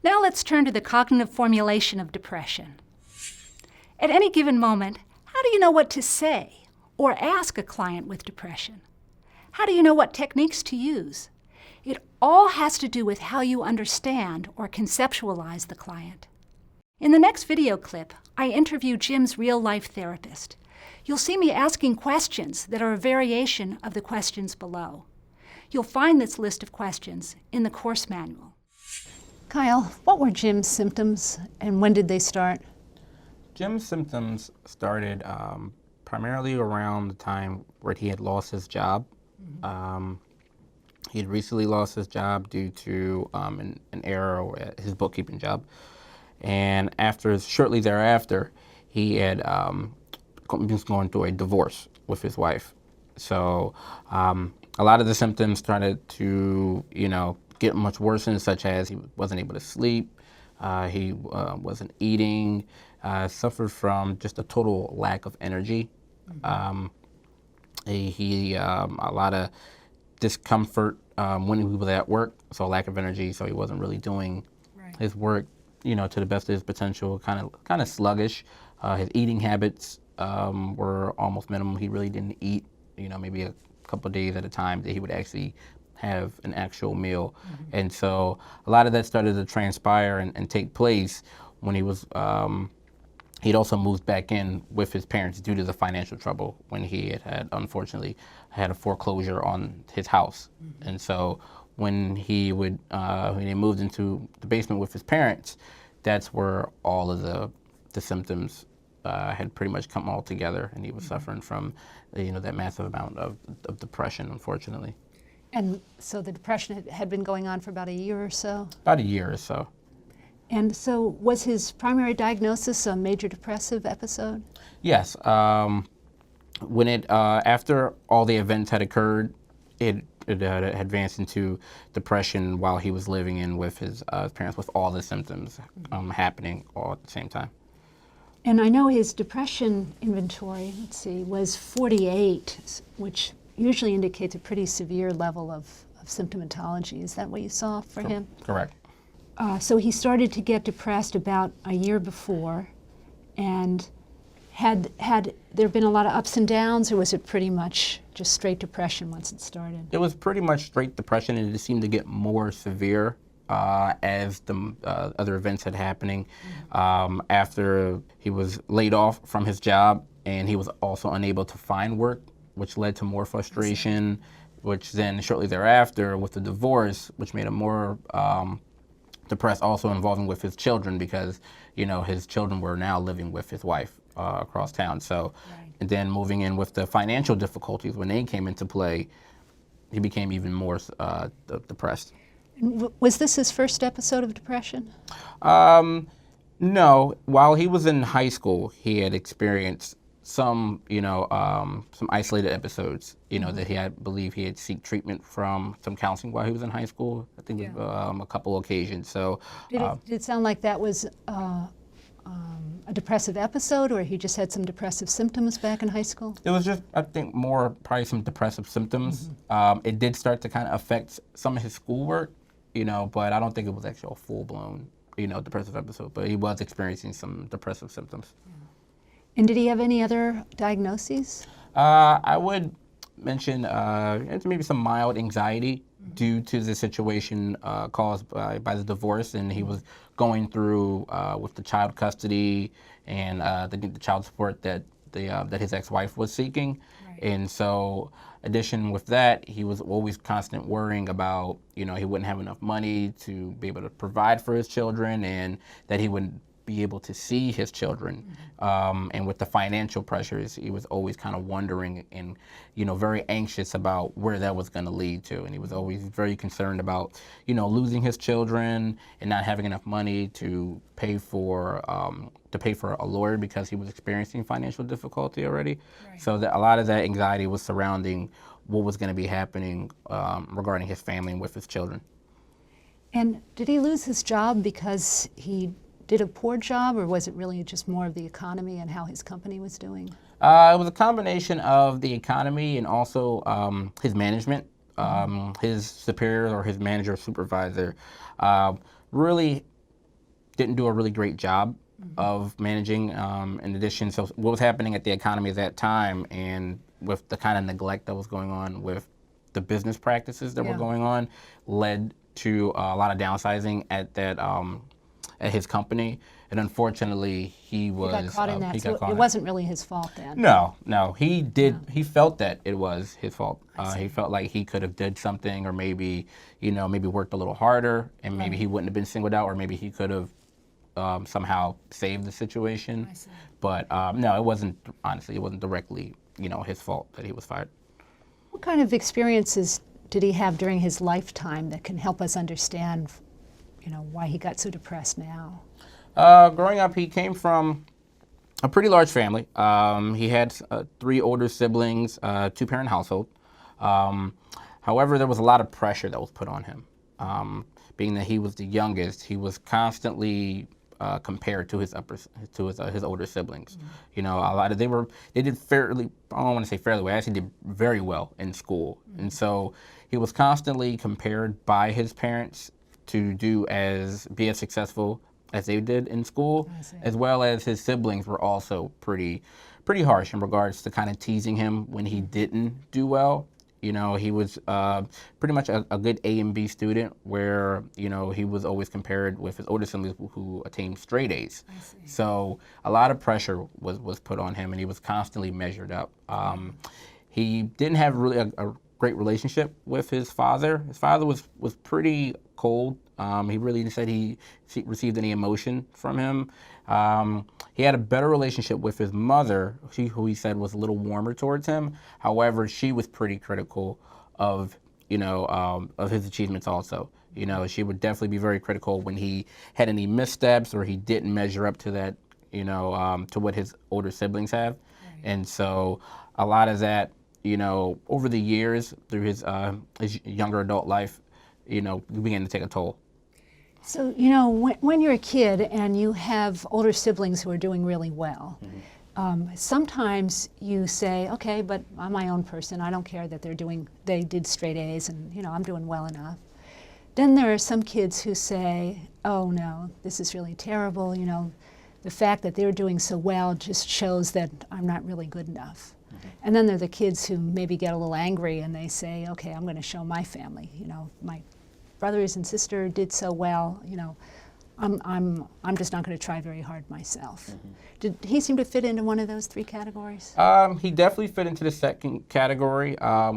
Now let's turn to the cognitive formulation of depression. At any given moment, how do you know what to say or ask a client with depression? How do you know what techniques to use? It all has to do with how you understand or conceptualize the client. In the next video clip, I interview Jim's real-life therapist. You'll see me asking questions that are a variation of the questions below. You'll find this list of questions in the course manual. Kyle, what were Jim's symptoms and when did they start? Jim's symptoms started primarily around the time where he had lost his job. He had recently lost his job due to an error at his bookkeeping job. And shortly thereafter, he had was going through a divorce with his wife. So a lot of the symptoms started to, get much worse, such as he wasn't able to sleep, he wasn't eating, suffered from just a total lack of energy. He a lot of discomfort when he was at work, so a lack of energy, so he wasn't really doing his work, to the best of his potential, kind of sluggish. His eating habits were almost minimum. He really didn't eat, maybe a couple of days at a time that he would actually have an actual meal. And so a lot of that started to transpire and take place when he was, he'd also moved back in with his parents due to the financial trouble when he had unfortunately had a foreclosure on his house. And so when he moved into the basement with his parents, that's where all of the symptoms had pretty much come all together, and he was suffering from, that massive amount of depression, unfortunately. And so the depression had been going on for about a year or so? About a year or so. And so was his primary diagnosis a major depressive episode? Yes. When after all the events had occurred, it advanced into depression while he was living in with his parents, with all the symptoms happening all at the same time. And I know his depression inventory, was 48, which usually indicates a pretty severe level of symptomatology. Is that what you saw for him? Correct. So he started to get depressed about a year before, and had there been a lot of ups and downs, or was it pretty much just straight depression once it started? It was pretty much straight depression, and it seemed to get more severe as the other events had happening. After he was laid off from his job, and he was also unable to find work, which led to more frustration, which then shortly thereafter with the divorce, which made him more depressed, also involving with his children, because his children were now living with his wife across town. So, and then moving in with the financial difficulties when they came into play, he became even more depressed. Was this his first episode of depression? No. While he was in high school, he had experienced some isolated episodes, that I believe he had sought treatment from some counseling while he was in high school. I think a couple occasions. So did it sound like that was a depressive episode, or he just had some depressive symptoms back in high school? It was just, I think, probably some depressive symptoms. It did start to kind of affect some of his schoolwork, but I don't think it was actually a full-blown, depressive episode. But he was experiencing some depressive symptoms. And did he have any other diagnoses? I would mention maybe some mild anxiety due to the situation caused by the divorce, and he was going through with the child custody and the child support that his ex-wife was seeking. And so, addition with that, he was always constant worrying about, he wouldn't have enough money to be able to provide for his children, and that he wouldn't be able to see his children. And with the financial pressures, he was always kind of wondering and, very anxious about where that was going to lead to. And he was always very concerned about, losing his children and not having enough money to pay for a lawyer because he was experiencing financial difficulty already. So a lot of that anxiety was surrounding what was going to be happening regarding his family and with his children. And did he lose his job because he did a poor job, or was it really just more of the economy and how his company was doing? It was a combination of the economy and also his management. His superior or his manager or supervisor really didn't do a really great job of managing. In addition, so what was happening at the economy at that time, and with the kind of neglect that was going on with the business practices that were going on, led to a lot of downsizing at that at his company. And unfortunately, he got caught in that. He got caught it in wasn't really his fault then. No, he did. He felt that it was his fault. He felt like he could have did something, or maybe, maybe worked a little harder, and maybe he wouldn't have been singled out, or maybe he could have somehow saved the situation. But no, it wasn't. Honestly, it wasn't directly, his fault that he was fired. What kind of experiences did he have during his lifetime that can help us understand, why he got so depressed now? Growing up, he came from a pretty large family. He had 3 older siblings, 2-parent household. However, there was a lot of pressure that was put on him. Being that he was the youngest, he was constantly compared to his older siblings. A lot of they did fairly. I don't want to say fairly well. Actually, did very well in school, and so he was constantly compared by his parents to be as successful as they did in school, as well as his siblings were also pretty harsh in regards to kind of teasing him when he didn't do well. He was pretty much a good A and B student, where, he was always compared with his older siblings who attained straight A's. So a lot of pressure was put on him, and he was constantly measured up. He didn't have really a great relationship with his father. His father was pretty cold. He really said he received any emotion from him. He had a better relationship with his mother, who he said was a little warmer towards him. However, she was pretty critical of his achievements also. She would definitely be very critical when he had any missteps, or he didn't measure up to that, to what his older siblings have. And so a lot of that, over the years through his younger adult life, began to take a toll. So, when you're a kid and you have older siblings who are doing really well, sometimes you say, okay, but I'm my own person. I don't care that they did straight A's, and, I'm doing well enough. Then there are some kids who say, oh no, this is really terrible. The fact that they're doing so well just shows that I'm not really good enough. And then there are the kids who maybe get a little angry and they say, okay, I'm going to show my family, my brothers and sister did so well, I'm just not going to try very hard myself. Did he seem to fit into one of those 3 categories? He definitely fit into the second category,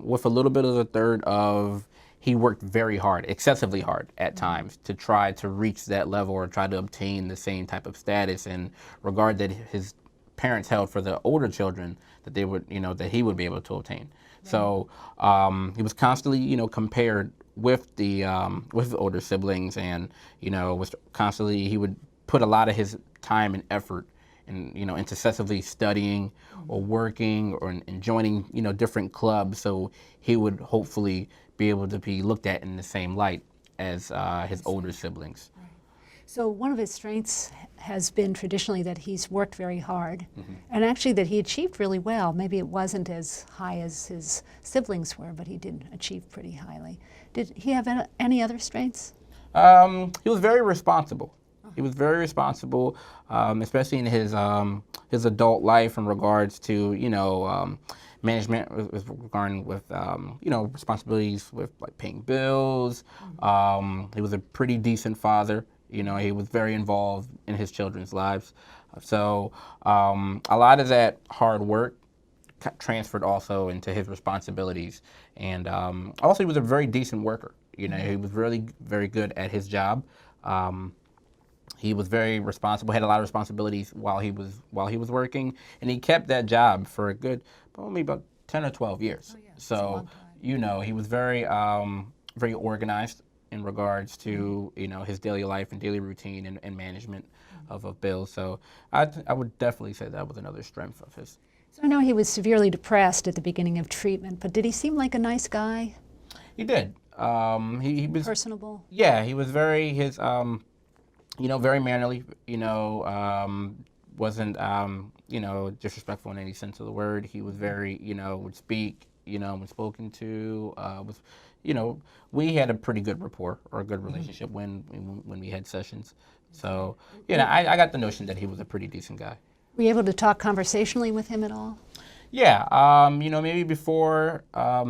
with a little bit of the third of he worked very hard, excessively hard at times, to try to reach that level or try to obtain the same type of status and regard that his parents held for the older children, that they would, that he would be able to obtain. So he was constantly, compared with the older siblings, and was constantly, he would put a lot of his time and effort into excessively studying or working or in joining different clubs, so he would hopefully be able to be looked at in the same light as his older siblings. So one of his strengths has been traditionally that he's worked very hard, and actually that he achieved really well. Maybe it wasn't as high as his siblings were, but he did achieve pretty highly. Did he have any other strengths? He was very responsible. He was very responsible, especially in his adult life in regards to management regarding with responsibilities with like paying bills. He was a pretty decent father. He was very involved in his children's lives. So a lot of that hard work transferred also into his responsibilities. And also he was a very decent worker. He was really very good at his job. He was very responsible, had a lot of responsibilities while he was working, and he kept that job for a good, probably about 10 or 12 years. Oh, yeah. So, he was very very organized in regards to his daily life and daily routine and management of bills. So I would definitely say that was another strength of his. So I know he was severely depressed at the beginning of treatment, but did he seem like a nice guy? He did. He was personable. Yeah, he was very very mannerly. Wasn't disrespectful in any sense of the word. He was very would speak when spoken to. We had a pretty good rapport or a good relationship when we had sessions. So, I got the notion that he was a pretty decent guy. Were you able to talk conversationally with him at all? Yeah, maybe before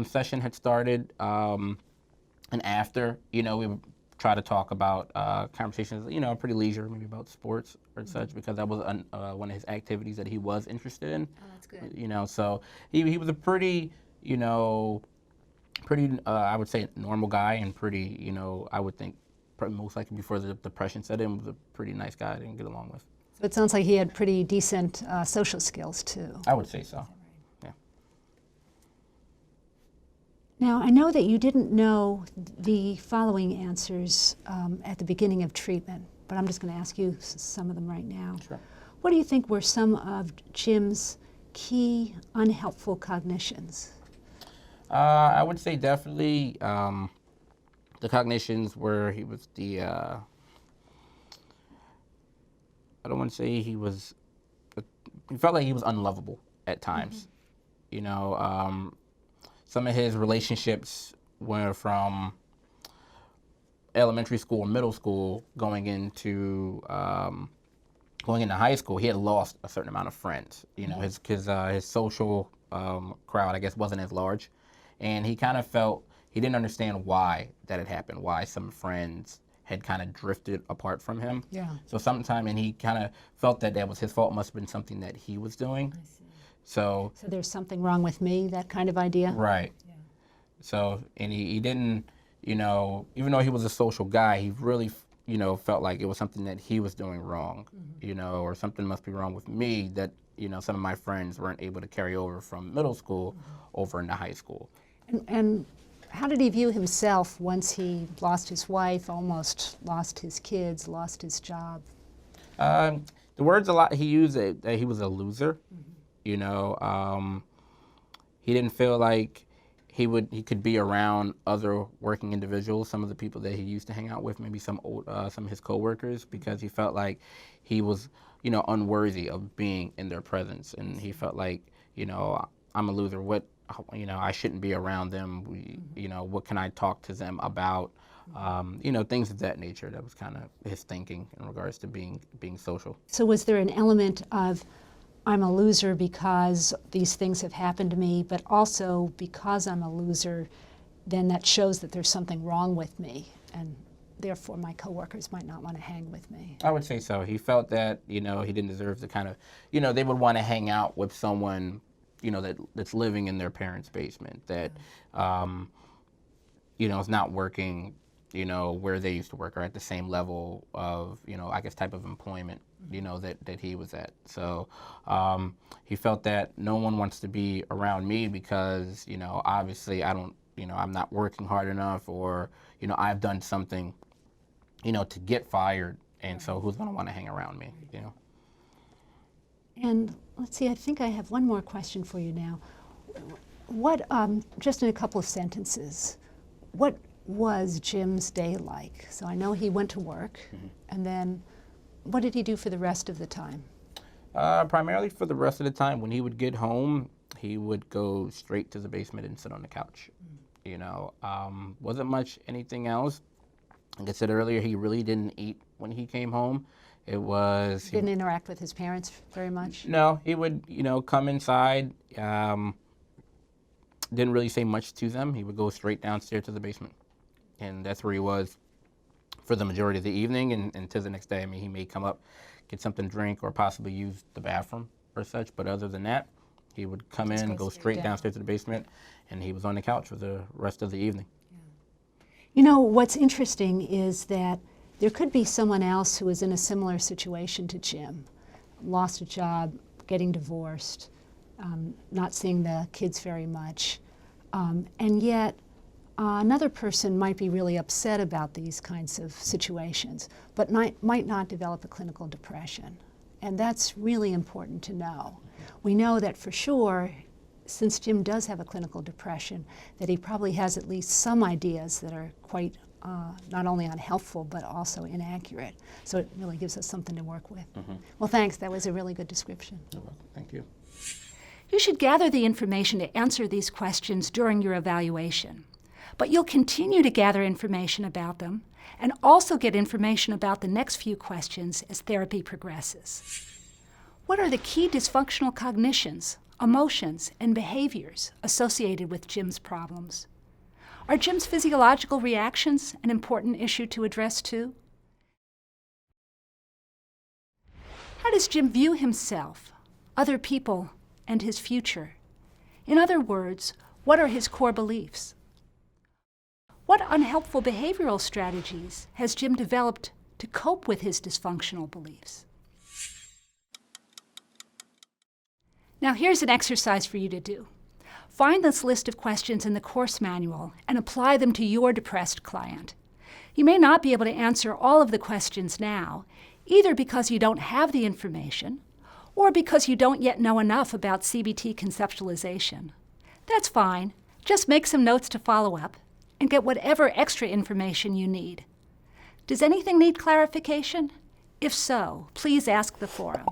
session had started and after, we would try to talk about conversations, pretty leisure, maybe about sports or such, because that was one of his activities that he was interested in. Oh, that's good. So he was a pretty, I would say, normal guy, and pretty, I would think, most likely before the depression set in, was a pretty nice guy I didn't get along with. So it sounds like he had pretty decent social skills, too. I would say so. Yeah. Now, I know that you didn't know the following answers at the beginning of treatment, but I'm just going to ask you some of them right now. Sure. What do you think were some of Jim's key unhelpful cognitions? I would say definitely the cognitions where he was I don't want to say he felt like he was unlovable at times. Some of his relationships were from elementary school, middle school, going into high school. He had lost a certain amount of friends. His social crowd, I guess, wasn't as large, and he kind of felt he didn't understand why that had happened. Why some friends had kind of drifted apart from him. Yeah. So and he kind of felt that was his fault. Must have been something that he was doing. I see. So there's something wrong with me, that kind of idea? Right. Yeah. So, and he didn't, even though he was a social guy, he really, felt like it was something that he was doing wrong, or something must be wrong with me that, some of my friends weren't able to carry over from middle school over into high school. And how did he view himself once he lost his wife, almost lost his kids, lost his job? The words a lot he used that he was a loser. He didn't feel like he could be around other working individuals, some of the people that he used to hang out with, maybe some of his coworkers, because he felt like he was, unworthy of being in their presence, and he felt like, I'm a loser. I shouldn't be around them. What can I talk to them about? Things of that nature. That was kind of his thinking in regards to being social. So was there an element of, I'm a loser because these things have happened to me, but also because I'm a loser, then that shows that there's something wrong with me, and therefore my coworkers might not want to hang with me? I would say so. He felt that, he didn't deserve the kind of, they would want to hang out with someone, that's living in their parents' basement, that, is not working, where they used to work, or at the same level of, I guess, type of employment, that he was at. So he felt that no one wants to be around me because, obviously I don't, I'm not working hard enough, or, I've done something, to get fired, and so who's going to want to hang around me, And let's see, I think I have one more question for you now. What, just in a couple of sentences, what was Jim's day like? So I know he went to work, and then what did he do for the rest of the time? Primarily for the rest of the time, when he would get home, he would go straight to the basement and sit on the couch. Wasn't much anything else. Like I said earlier, he really didn't eat when he came home. It was... He didn't interact with his parents very much? No, he would, come inside, didn't really say much to them. He would go straight downstairs to the basement. And that's where he was for the majority of the evening, and to the next day. I mean, he may come up, get something to drink, or possibly use the bathroom or such, but other than that, he would come in, go straight downstairs to the basement, and he was on the couch for the rest of the evening. What's interesting is that there could be someone else who is in a similar situation to Jim, lost a job, getting divorced, not seeing the kids very much, and yet another person might be really upset about these kinds of situations, but might not develop a clinical depression. And that's really important to know. We know that for sure, since Jim does have a clinical depression, that he probably has at least some ideas that are quite not only unhelpful, but also inaccurate. So it really gives us something to work with. Well, thanks. That was a really good description. You're welcome. Thank you. You should gather the information to answer these questions during your evaluation. But you'll continue to gather information about them and also get information about the next few questions as therapy progresses. What are the key dysfunctional cognitions, emotions, and behaviors associated with Jim's problems? Are Jim's physiological reactions an important issue to address too? How does Jim view himself, other people, and his future? In other words, what are his core beliefs? What unhelpful behavioral strategies has Jim developed to cope with his dysfunctional beliefs? Now here's an exercise for you to do. Find this list of questions in the course manual and apply them to your depressed client. You may not be able to answer all of the questions now, either because you don't have the information or because you don't yet know enough about CBT conceptualization. That's fine. Just make some notes to follow up and get whatever extra information you need. Does anything need clarification? If so, please ask the forum.